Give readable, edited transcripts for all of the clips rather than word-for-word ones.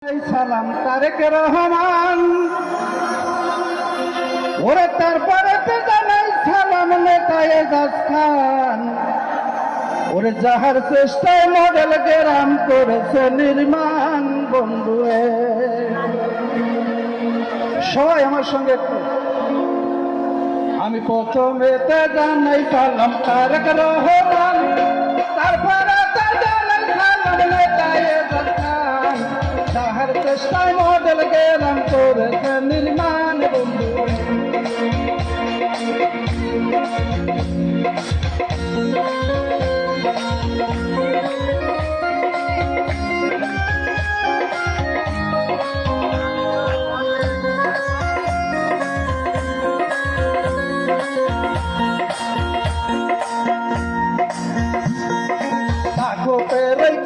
সালাম তারেক রহমান ওরে তারপরে জানাই সালাম নেতায় এজাজ খান ওরে যাহার চেষ্টায় মডেল গ্রাম করেছে নির্মাণ বন্ধু সবাই আমার সঙ্গে একটু আমি প্রথমেতে জানাই সালাম তারেক রহমান তারপরে জানাই সালাম নেতায় এজাজ খান যাহার চেষ্টায় মডেল গ্রাম করেছে নির্মাণ বন্ধু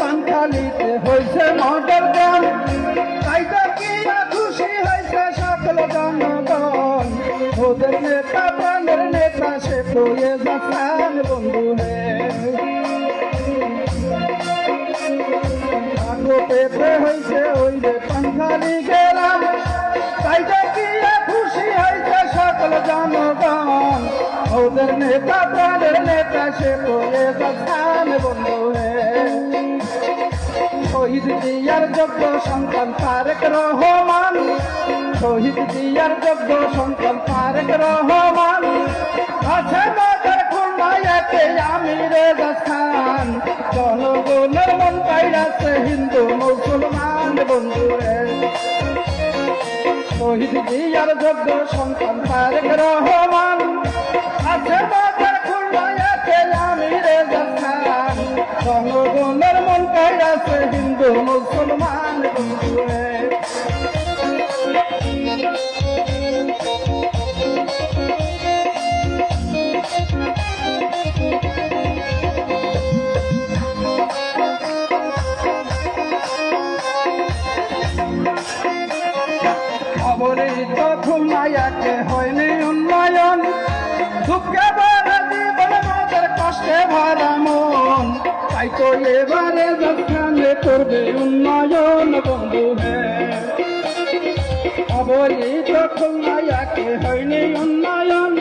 পানখালিতে হয়েছে মডেল গ্রাম তাই তো কি খুশি হয়েছে সকল জনগণ ওদের নেতা প্রাণের নেতা সে তো এজাজ বন্ধু পেতে হয়েছে ওই রে পানখালি গেলাম তাই তো কি খুশি হয়েছে সকল জনগণ ওদের নেতা প্রাণের নেতা সে তো এজাজ বন্ধু শহীদ জিয়ার যোগ্য সন্তান তারেক রহমান শহীদ জিয়ার যোগ্য সন্তান তারেক রহমান আছে বাজার খুলনাতে আমির এজাজ খান জনগণের মন কাইরাছে হিন্দু মুসলমান বন্ধুরে শহীদ জিয়ার যোগ্য সন্তান তারেক রহমান আছে বাজার খুলনাতে আমির এজাজ খান জনগণের মন কাইরাছে হিন্দু মুসলমান বন্ধুরে অবরিত খুলনায়াকে হয়নি উন্নয়ন দুঃখে ভরা জীবন আমাদের কষ্টে ভরা মন তাই তো এবারে যখানে করবে উন্নয়ন বন্ধু অবরিত খুলনায়াকে হয়নি উন্নয়ন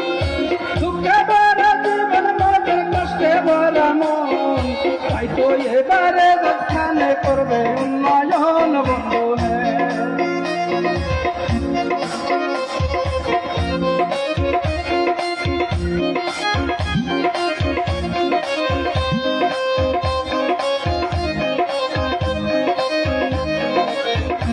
দুঃখে ভরা জীবন আমাদের কষ্টে ভরা মন তাই তো এবারে